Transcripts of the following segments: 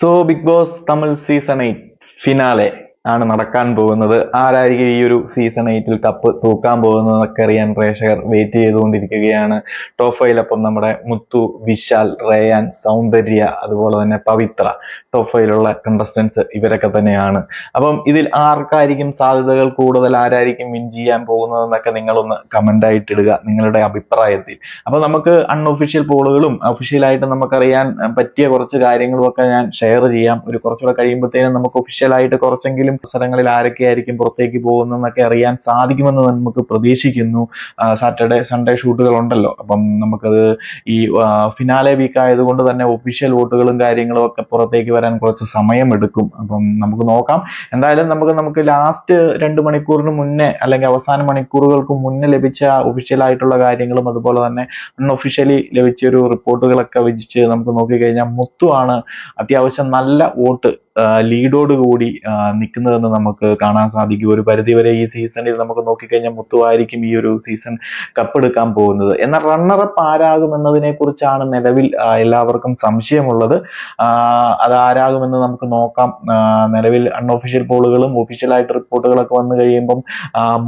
So Bigg Boss Tamil season 8 finale ആണ് നടക്കാൻ പോകുന്നത്. ആരായിരിക്കും ഈ ഒരു സീസൺ 8 കപ്പ് തൂക്കാൻ പോകുന്നതെന്നൊക്കെ അറിയാൻ പ്രേക്ഷകർ വെയിറ്റ് ചെയ്തുകൊണ്ടിരിക്കുകയാണ്. ടോപ്പ് 5 അപ്പം നമ്മുടെ മുത്തു, വിശാൽ, റയാൻ, സൗന്ദര്യ, അതുപോലെ തന്നെ പവിത്ര ടോപ്പ് 5 കണ്ടസ്റ്റൻസ് ഇവരൊക്കെ തന്നെയാണ്. അപ്പം ഇതിൽ ആർക്കായിരിക്കും സാധ്യതകൾ കൂടുതൽ, ആരായിരിക്കും വിൻ ചെയ്യാൻ പോകുന്നതെന്നൊക്കെ നിങ്ങളൊന്ന് കമന്റ് ആയിട്ട് ഇടുക നിങ്ങളുടെ അഭിപ്രായത്തിൽ. അപ്പൊ നമുക്ക് അൺഒഫീഷ്യൽ പോളുകളും ഒഫീഷ്യലായിട്ട് നമുക്കറിയാൻ പറ്റിയ കുറച്ച് കാര്യങ്ങളും ഒക്കെ ഞാൻ ഷെയർ ചെയ്യാം. ഒരു കുറച്ചുകൂടെ കഴിയുമ്പോഴത്തേനും നമുക്ക് ഒഫീഷ്യലായിട്ട് കുറച്ചെങ്കിലും അവസരങ്ങളിൽ ആരൊക്കെയായിരിക്കും പുറത്തേക്ക് പോകുന്നതെന്നൊക്കെ അറിയാൻ സാധിക്കുമെന്ന് നമുക്ക് പ്രതീക്ഷിക്കുന്നു. സാറ്റർഡേ സൺഡേ ഷൂട്ടുകൾ ഉണ്ടല്ലോ, അപ്പം നമുക്കത് ഈ ഫിനാലെ വീക്ക് ആയതുകൊണ്ട് തന്നെ ഒഫീഷ്യൽ വോട്ടുകളും കാര്യങ്ങളും ഒക്കെ പുറത്തേക്ക് വരാൻ കുറച്ച് സമയമെടുക്കും. അപ്പം നമുക്ക് നോക്കാം. എന്തായാലും നമുക്ക് ലാസ്റ്റ് 2 മണിക്കൂറിന് മുന്നേ അല്ലെങ്കിൽ അവസാന മണിക്കൂറുകൾക്ക് മുന്നേ ലഭിച്ച ഒഫീഷ്യൽ ആയിട്ടുള്ള കാര്യങ്ങളും അതുപോലെ തന്നെ അൺഒഫീഷ്യലി ലഭിച്ച ഒരു റിപ്പോർട്ടുകളൊക്കെ വെച്ച് നമുക്ക് നോക്കിക്കഴിഞ്ഞാൽ മുത്തു ആണ് അത്യാവശ്യം നല്ല വോട്ട് ലീഡോട് കൂടി നിൽക്കുന്നതെന്ന് നമുക്ക് കാണാൻ സാധിക്കും. ഒരു പരിധിവരെ ഈ സീസണിൽ നമുക്ക് നോക്കിക്കഴിഞ്ഞാൽ മുത്തുവായിരിക്കും ഈ ഒരു സീസൺ കപ്പെടുക്കാൻ പോകുന്നത്. എന്നാൽ റണ്ണറപ്പ് ആരാകുമെന്നതിനെ കുറിച്ചാണ് നിലവിൽ എല്ലാവർക്കും സംശയമുള്ളത്. അത് ആരാകുമെന്ന് നമുക്ക് നോക്കാം. നിലവിൽ അൺഒഫീഷ്യൽ പോളുകളും ഒഫീഷ്യലായിട്ട് റിപ്പോർട്ടുകളൊക്കെ വന്നു കഴിയുമ്പം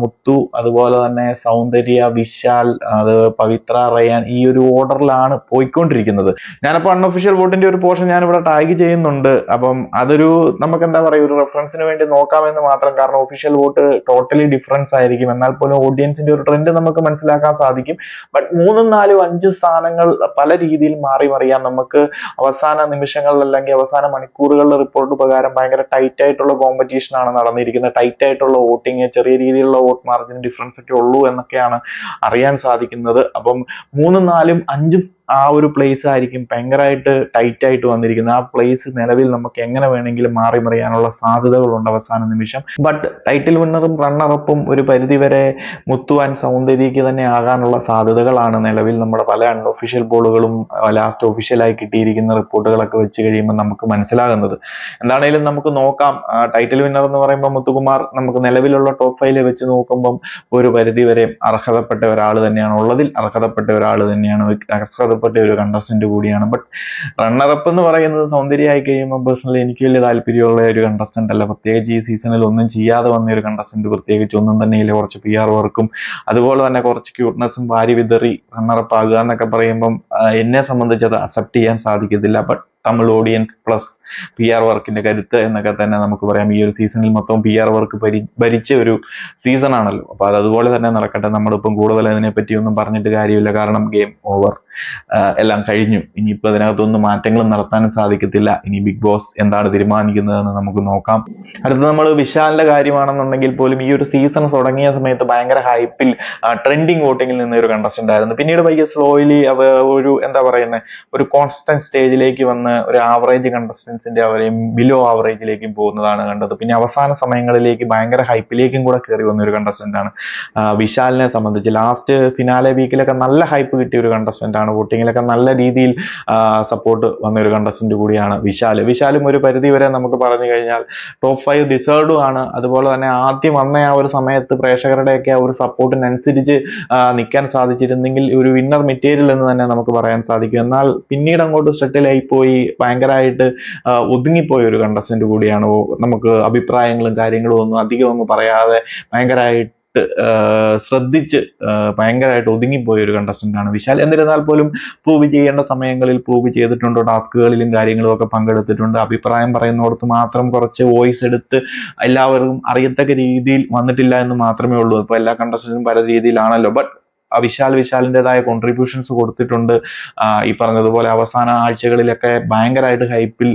മുത്തു, അതുപോലെ തന്നെ സൗന്ദര്യ, വിശാൽ, അത് പവിത്ര, റയാൻ, ഈ ഒരു ഓർഡറിലാണ് പോയിക്കൊണ്ടിരിക്കുന്നത്. ഞാനപ്പോൾ അൺഒഫീഷ്യൽ വോട്ടിന്റെ ഒരു പോർഷൻ ഞാനിവിടെ ടാഗ് ചെയ്യുന്നുണ്ട്. അപ്പം അതൊരു നമുക്ക് എന്താ പറയുക, ഒരു റെഫറൻസിന് വേണ്ടി നോക്കാമെന്ന് മാത്രം. കാരണം ഒഫീഷ്യൽ വോട്ട് ടോട്ടലി ഡിഫറൻസ് ആയിരിക്കും. എന്നാൽ പോലും ഓഡിയൻസിന്റെ ഒരു ട്രെൻഡ് നമുക്ക് മനസ്സിലാക്കാൻ സാധിക്കും. ബട്ട് 3, 4, 5 സ്ഥാനങ്ങൾ പല രീതിയിൽ മാറി മറിയാം. നമുക്ക് അവസാന നിമിഷങ്ങളിൽ അല്ലെങ്കിൽ അവസാന മണിക്കൂറുകളിലെ റിപ്പോർട്ട് പ്രകാരം ഭയങ്കര ടൈറ്റ് ആയിട്ടുള്ള കോമ്പറ്റീഷൻ ആണ് നടന്നിരിക്കുന്നത്. ടൈറ്റ് ആയിട്ടുള്ള വോട്ടിങ്, ചെറിയ രീതിയിലുള്ള വോട്ട് മാർജിൻ ഡിഫറൻസ് ഒക്കെ ഉള്ളൂ എന്നൊക്കെയാണ് അറിയാൻ സാധിക്കുന്നത്. അപ്പം 3, 4, 5 ആ ഒരു പ്ലേസ് ആയിരിക്കും ഭയങ്കരമായിട്ട് ടൈറ്റ് ആയിട്ട് വന്നിരിക്കുന്നത്. ആ പ്ലേസ് നിലവിൽ നമുക്ക് എങ്ങനെ വേണമെങ്കിലും മാറി മറിയാനുള്ള സാധ്യതകളുണ്ട് അവസാന നിമിഷം. ബട്ട് ടൈറ്റിൽ വിന്നറും റണ്ണറപ്പും ഒരു പരിധിവരെ മുത്തു ആൻഡ് സൗന്ദര്യക്ക് തന്നെ ആകാനുള്ള സാധ്യതകളാണ് നിലവിൽ നമ്മുടെ പല അൺഒഫീഷ്യൽ പോളുകളും ലാസ്റ്റ് ഒഫീഷ്യലായി കിട്ടിയിരിക്കുന്ന റിപ്പോർട്ടുകളൊക്കെ വെച്ച് കഴിയുമ്പോൾ നമുക്ക് മനസ്സിലാകുന്നത്. എന്താണേലും നമുക്ക് നോക്കാം. ടൈറ്റിൽ വിന്നർ എന്ന് പറയുമ്പോൾ മുത്തുകുമാർ നമുക്ക് നിലവിലുള്ള ടോപ്പ് 5 വെച്ച് നോക്കുമ്പം ഒരു പരിധിവരെ അർഹതപ്പെട്ട ഒരാൾ തന്നെയാണ്, ഉള്ളതിൽ അർഹതപ്പെട്ട ഒരാൾ തന്നെയാണ്, അർഹതപ്പെട്ട ഒരു കണ്ടസ്റ്റന്റ് കൂടിയാണ്. ബട്ട് റണ്ണറപ്പ് എന്ന് പറയുന്നത് സൗന്ദര്യ ആയി കഴിയുമ്പോൾ പേഴ്സണലി എനിക്ക് വലിയ താല്പര്യമുള്ള ഒരു കണ്ടസ്റ്റന്റ് അല്ല. പ്രത്യേകിച്ച് ഈ സീസണിൽ ഒന്നും ചെയ്യാതെ വന്ന ഒരു കണ്ടസ്റ്റന്റ്, പ്രത്യേകിച്ച് ഒന്നും തന്നെയില്ല. കുറച്ച് PR വർക്കും അതുപോലെ തന്നെ കുറച്ച് ക്യൂട്ട്നെസ്സും വാരി വിതറി റണ്ണറപ്പ് ആകുക എന്നൊക്കെ പറയുമ്പം എന്നെ സംബന്ധിച്ച് അത് അക്സെപ്റ്റ് ചെയ്യാൻ സാധിക്കത്തില്ല. But Tamil audience plus PR വർക്കിന്റെ കരുത്ത് എന്നൊക്കെ തന്നെ നമുക്ക് പറയാം. ഈ ഒരു സീസണിൽ മൊത്തം PR വർക്ക് ഭരിച്ച ഒരു സീസൺ ആണല്ലോ. അപ്പൊ അത് അതുപോലെ തന്നെ നടക്കട്ടെ. നമ്മളിപ്പം കൂടുതൽ അതിനെ പറ്റി ഒന്നും പറഞ്ഞിട്ട് കാര്യമില്ല. കാരണം ഗെയിം ഓവർ, എല്ലാം കഴിഞ്ഞു. ഇനിയിപ്പോൾ അതിനകത്തൊന്നും മാറ്റങ്ങളും നടത്താനും സാധിക്കത്തില്ല. ഇനി ബിഗ് ബോസ് എന്താണ് തീരുമാനിക്കുന്നതെന്ന് നമുക്ക് നോക്കാം. അടുത്ത നമ്മൾ വിശാലിന്റെ കാര്യമാണെന്നുണ്ടെങ്കിൽ പോലും ഈ ഒരു സീസൺ തുടങ്ങിയ സമയത്ത് ഭയങ്കര ഹൈപ്പിൽ ട്രെൻഡിങ് വോട്ടിങ്ങിൽ നിന്ന ഒരു കണ്ടസ്റ്റന്റ് ആയിരുന്നു. പിന്നീട് പയ്യെ സ്ലോലി ഒരു എന്താ പറയുന്നത്, ഒരു കോൺസ്റ്റന്റ് സ്റ്റേജിലേക്ക് വന്ന് ഒരു ആവറേജ് കണ്ടസ്റ്റൻസിന്റെ അവരെയും ബിലോ ആവറേജിലേക്കും പോകുന്നതാണ് കണ്ടത്. പിന്നെ അവസാന സമയങ്ങളിലേക്ക് ഭയങ്കര ഹൈപ്പിലേക്കും കൂടെ കയറി വന്ന ഒരു കണ്ടസ്റ്റന്റ് ആണ് വിശാലിനെ സംബന്ധിച്ച്. ലാസ്റ്റ് ഫിനാലെ വീക്കിലൊക്കെ നല്ല ഹൈപ്പ് കിട്ടിയ ഒരു കണ്ടസ്റ്റന്റ് ആണ്. വോട്ടിങ്ങിലൊക്കെ നല്ല രീതിയിൽ സപ്പോർട്ട് വന്ന ഒരു കണ്ടസ്റ്റന്റ് കൂടിയാണ് വിശാലും ഒരു പരിധി വരെ നമുക്ക് പറഞ്ഞു കഴിഞ്ഞാൽ ടോപ്പ് 5 ഡിസേർഡും ആണ്. അതുപോലെ തന്നെ ആദ്യം വന്ന ആ ഒരു സമയത്ത് പ്രേക്ഷകരുടെയൊക്കെ ആ ഒരു സപ്പോർട്ടിനനുസരിച്ച് നിൽക്കാൻ സാധിച്ചിരുന്നെങ്കിൽ ഒരു വിന്നർ മെറ്റീരിയൽ എന്ന് തന്നെ നമുക്ക് പറയാൻ സാധിക്കും. എന്നാൽ പിന്നീട് അങ്ങോട്ട് സെറ്റിലായി പോയി ഭയങ്കരമായിട്ട് ഒതുങ്ങിപ്പോയ ഒരു കണ്ടസ്റ്റന്റ് കൂടിയാണ്. നമുക്ക് അഭിപ്രായങ്ങളും കാര്യങ്ങളും ഒന്നും അധികം ഒന്നും പറയാതെ ഭയങ്കരമായിട്ട് ശ്രദ്ധിച്ച് ഭയങ്കരമായിട്ട് ഒതുങ്ങിപ്പോയ ഒരു കണ്ടസ്റ്റന്റ് ആണ് വിശാൽ. എന്നിരുന്നാൽ പോലും പ്രൂവ് ചെയ്യേണ്ട സമയങ്ങളിൽ പ്രൂവ് ചെയ്തിട്ടുണ്ട്. ടാസ്കുകളിലും കാര്യങ്ങളും ഒക്കെ പങ്കെടുത്തിട്ടുണ്ട്. അഭിപ്രായം പറയുന്നിടത്ത് മാത്രം കുറച്ച് വോയിസ് എടുത്ത് എല്ലാവർക്കും അറിയത്തക്ക രീതിയിൽ വന്നിട്ടില്ല എന്ന് മാത്രമേ ഉള്ളൂ. ഇപ്പൊ എല്ലാ കണ്ടസ്റ്റന്റും പല രീതിയിലാണല്ലോ. ബട്ട് വിശാലിൻ്റെതായ കോൺട്രിബ്യൂഷൻസ് കൊടുത്തിട്ടുണ്ട്. ഈ പറഞ്ഞതുപോലെ അവസാന ആഴ്ചകളിലൊക്കെ ഭയങ്കരമായിട്ട് ഹൈപ്പിൽ,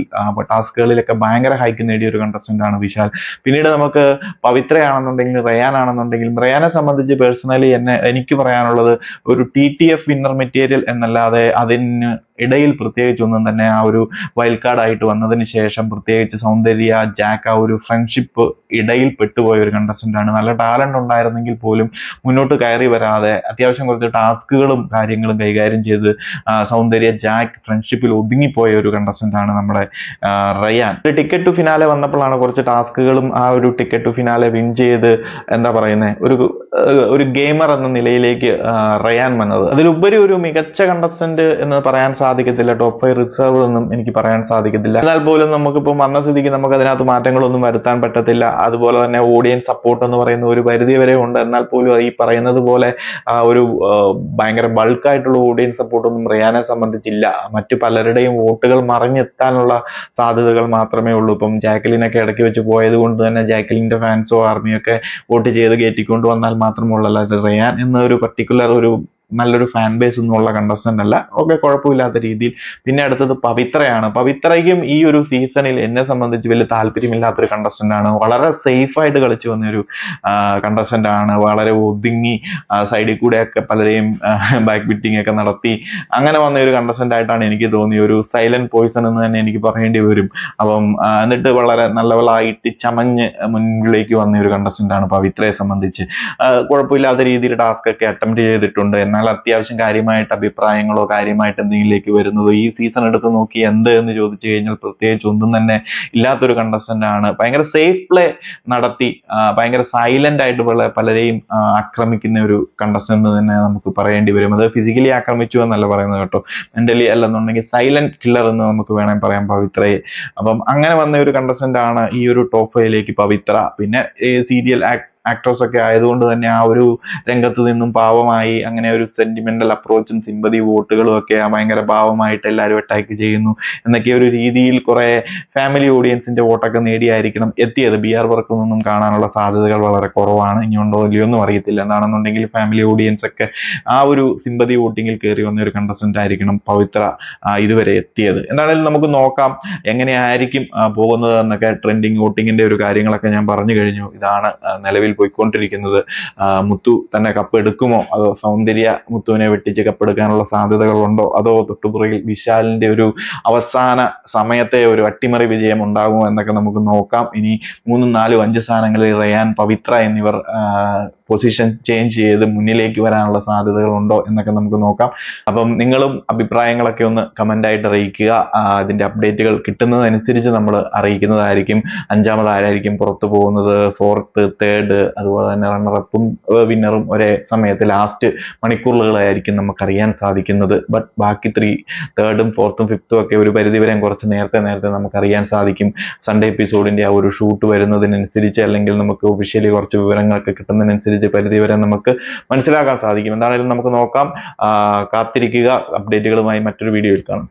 ടാസ്കുകളിലൊക്കെ ഭയങ്കര ഹൈക്ക് നേടിയ ഒരു കണ്ടസ്റ്റന്റ് ആണ് വിശാൽ. പിന്നീട് നമുക്ക് പവിത്രയാണെന്നുണ്ടെങ്കിലും റയാനാണെന്നുണ്ടെങ്കിലും, റയാനെ സംബന്ധിച്ച് പേഴ്സണലി എനിക്ക് പറയാനുള്ളത് ഒരു TTF വിന്നർ മെറ്റീരിയൽ എന്നല്ലാതെ അതിന് ഇടയിൽ പ്രത്യേകിച്ച് ഒന്നും തന്നെ ആ ഒരു വൈൽഡ് കാർഡ് ആയിട്ട് വന്നതിന് ശേഷം പ്രത്യേകിച്ച് സൗന്ദര്യ, ജാക്ക് ആ ഒരു ഫ്രണ്ട്ഷിപ്പ് ഇടയിൽ പെട്ടുപോയ ഒരു കണ്ടസ്റ്റന്റ് ആണ്. നല്ല ടാലന്റ് ഉണ്ടായിരുന്നെങ്കിൽ പോലും മുന്നോട്ട് കയറി വരാതെ അത്യാവശ്യം കുറച്ച് ടാസ്കുകളും കാര്യങ്ങളും കൈകാര്യം ചെയ്ത് സൗന്ദര്യ, ജാക്ക് ഫ്രണ്ട്ഷിപ്പിൽ ഒതുങ്ങിപ്പോയ ഒരു കണ്ടസ്റ്റന്റ് ആണ് നമ്മുടെ റയാൻ. ഒരു ടിക്കറ്റ് ടു ഫിനാലെ വന്നപ്പോഴാണ് കുറച്ച് ടാസ്കുകളും ആ ഒരു ടിക്കറ്റ് ടു ഫിനാലെ വിൻ ചെയ്ത് എന്താ പറയുന്നത്, ഒരു ഒരു ഗെയിമർ എന്ന നിലയിലേക്ക് റയാൻ വന്നത്. അതിലുപരി ഒരു മികച്ച കണ്ടസ്റ്റന്റ് എന്ന് പറയാൻ സാധിക്കത്തില്ല, ടോപ്പ് 5 റിസർവ് എന്നും എനിക്ക് പറയാൻ സാധിക്കത്തില്ല. എന്നാൽ പോലും നമുക്കിപ്പം വന്ന സ്ഥിതിക്ക് നമുക്ക് അതിനകത്ത് മാറ്റങ്ങളൊന്നും വരുത്താൻ പറ്റത്തില്ല. അതുപോലെ തന്നെ ഓഡിയൻസ് സപ്പോർട്ട് എന്ന് പറയുന്ന ഒരു പരിധി വരെ ഉണ്ട്. എന്നാൽ പോലും ഈ പറയുന്നത് പോലെ ഒരു ഭയങ്കര ബൾക്കായിട്ടുള്ള ഓഡിയൻസ് സപ്പോർട്ടൊന്നും റയാനെ സംബന്ധിച്ചില്ല. മറ്റു പലരുടെയും വോട്ടുകൾ മറിഞ്ഞെത്താനുള്ള സാധ്യതകൾ മാത്രമേ ഉള്ളൂ. ഇപ്പം ജാക്കലിനൊക്കെ ഇടയ്ക്ക് വെച്ച് പോയത് കൊണ്ട് തന്നെ ജാക്കലിന്റെ ഫാൻസോ ആർമിയോ ഒക്കെ വോട്ട് ചെയ്ത് കയറ്റിക്കൊണ്ട് വന്നാൽ മാത്രമുള്ള റയാൻ എന്ന ഒരു പർട്ടിക്കുലർ ഒരു നല്ലൊരു ഫാൻ ബേസ് ഒന്നുള്ള കണ്ടസ്റ്റന്റ് അല്ല. ഓക്കെ, കുഴപ്പമില്ലാത്ത രീതിയിൽ. പിന്നെ അടുത്തത് പവിത്രയാണ്. പവിത്രയ്ക്കും ഈ ഒരു സീസണിൽ എന്നെ സംബന്ധിച്ച് വലിയ താല്പര്യമില്ലാത്തൊരു കണ്ടസ്റ്റന്റ് ആണ്. വളരെ സേഫ് ആയിട്ട് കളിച്ചു വന്ന ഒരു കണ്ടസ്റ്റന്റ് ആണ്. വളരെ ഒതുങ്ങി സൈഡിൽ കൂടെയൊക്കെ പലരെയും ബാക്ക് ബിറ്റിംഗ് ഒക്കെ നടത്തി അങ്ങനെ വന്ന ഒരു കണ്ടസ്റ്റന്റ് ആയിട്ടാണ് എനിക്ക് തോന്നിയ ഒരു സൈലന്റ് പോയിസൺ എന്ന് തന്നെ എനിക്ക് പറയേണ്ടി വരും. അപ്പം എന്നിട്ട് വളരെ നല്ലവളായിട്ട് ചമഞ്ഞ് മുന്നിലേക്ക് വന്ന ഒരു കണ്ടസ്റ്റന്റ് ആണ് പവിത്രയെ സംബന്ധിച്ച്. കുഴപ്പമില്ലാത്ത രീതിയിൽ ടാസ്ക് ഒക്കെ അറ്റംപ്റ്റ് ചെയ്തിട്ടുണ്ട്. എന്നാൽ അത്യാവശ്യം കാര്യമായിട്ട് അഭിപ്രായങ്ങളോ കാര്യമായിട്ട് എന്തെങ്കിലേക്ക് വരുന്നതോ ഈ സീസൺ എടുത്ത് നോക്കി എന്ത് എന്ന് ചോദിച്ചു കഴിഞ്ഞാൽ പ്രത്യേകിച്ച് ഒന്നും തന്നെ ഇല്ലാത്തൊരു കണ്ടസ്റ്റന്റ് ആണ്. ഭയങ്കര സേഫ് പ്ലേ നടത്തി ഭയങ്കര സൈലന്റ് ആയിട്ട് പലരെയും ആക്രമിക്കുന്ന ഒരു കണ്ടസ്റ്റന്റ് എന്ന് തന്നെ നമുക്ക് പറയേണ്ടി വരും. അത് ഫിസിക്കലി ആക്രമിച്ചു എന്നല്ല പറയുന്നത് കേട്ടോ, മെന്റലി അല്ലെന്നുണ്ടെങ്കിൽ സൈലന്റ് കില്ലർ എന്ന് നമുക്ക് വേണമെങ്കിൽ പറയാം പവിത്രയെ. അപ്പം അങ്ങനെ വന്ന ഒരു കണ്ടസ്റ്റന്റ് ആണ് ഈ ഒരു ടോപ്പ് 5ലേക്ക് പവിത്ര. പിന്നെ സീരിയൽ ആക്ടേഴ്സ് ഒക്കെ ആയതുകൊണ്ട് തന്നെ ആ ഒരു രംഗത്ത് നിന്നും പാവമായി അങ്ങനെ ഒരു സെന്റിമെന്റൽ അപ്രോച്ചും സിമ്പതി വോട്ടുകളും ഒക്കെ ഭയങ്കര പാവമായിട്ട് എല്ലാവരും അറ്റാക്ക് ചെയ്യുന്നു എന്നൊക്കെ ഒരു രീതിയിൽ കുറെ ഫാമിലി ഓഡിയൻസിന്റെ വോട്ടൊക്കെ നേടിയായിരിക്കണം എത്തിയത്. BR വർക്കിൽ നിന്നും കാണാനുള്ള സാധ്യതകൾ വളരെ കുറവാണ്. ഇനി ഉണ്ടോ ഇല്ലയോ ഒന്നും അറിയത്തില്ല. എന്താണെന്നുണ്ടെങ്കിൽ ഫാമിലി ഓഡിയൻസ് ഒക്കെ ആ ഒരു സിമ്പതി വോട്ടിങ്ങിൽ കയറി വന്ന ഒരു കണ്ടസ്റ്റന്റ് ആയിരിക്കണം പവിത്ര ഇതുവരെ എത്തിയത്. എന്താണെങ്കിലും നമുക്ക് നോക്കാം എങ്ങനെയായിരിക്കും പോകുന്നത് എന്നൊക്കെ. ട്രെൻഡിങ് വോട്ടിങ്ങിന്റെ ഒരു കാര്യങ്ങളൊക്കെ ഞാൻ പറഞ്ഞു കഴിഞ്ഞു. ഇതാണ് നിലവിൽ പോയിക്കൊണ്ടിരിക്കുന്നത്. മുത്തു തന്നെ കപ്പ് എടുക്കുമോ, അതോ സൗന്ദര്യ മുത്തുവിനെ വെട്ടിച്ച് കപ്പെടുക്കാനുള്ള സാധ്യതകളുണ്ടോ, അതോ തൊട്ടുപുറകിൽ വിശാലിന്റെ ഒരു അവസാന സമയത്തെ ഒരു അട്ടിമറി വിജയം ഉണ്ടാകുമോ എന്നൊക്കെ നമുക്ക് നോക്കാം. ഇനി 3, 4, 5 സ്ഥാനങ്ങളിൽ റയാൻ, പവിത്ര എന്നിവർ പൊസിഷൻ ചേഞ്ച് ചെയ്ത് മുന്നിലേക്ക് വരാനുള്ള സാധ്യതകളുണ്ടോ എന്നൊക്കെ നമുക്ക് നോക്കാം. അപ്പം നിങ്ങളും അഭിപ്രായങ്ങളൊക്കെ ഒന്ന് കമന്റ് ആയിട്ട് അറിയിക്കുക. അതിന്റെ അപ്ഡേറ്റുകൾ കിട്ടുന്നതനുസരിച്ച് നമ്മൾ അറിയിക്കുന്നതായിരിക്കും. 5ാമത് ആരായിരിക്കും പുറത്തു പോകുന്നത്, 4th, 3rd, അതുപോലെ തന്നെ റണ്ണറപ്പും വിന്നറും ഒരേ സമയത്ത് ലാസ്റ്റ് മണിക്കൂറുകളായിരിക്കും നമുക്കറിയാൻ സാധിക്കുന്നത്. ബട്ട് ബാക്കി 3rd, 4th, 5th ഒക്കെ ഒരു പരിധിവരെ കുറച്ച് നേരത്തെ നമുക്കറിയാൻ സാധിക്കും. സൺഡേ എപ്പിസോഡിന്റെ ആ ഒരു ഷൂട്ട് വരുന്നതിനനുസരിച്ച് അല്ലെങ്കിൽ നമുക്ക് ഒഫീഷ്യലി കുറച്ച് വിവരങ്ങളൊക്കെ കിട്ടുന്നതിനനുസരിച്ച് പരിധിവരെ നമുക്ക് മനസ്സിലാക്കാൻ സാധിക്കും. എന്താണെങ്കിലും നമുക്ക് നോക്കാം. കാത്തിരിക്കുക. അപ്ഡേറ്റുകളുമായി മറ്റൊരു വീഡിയോയിൽ കാണാം.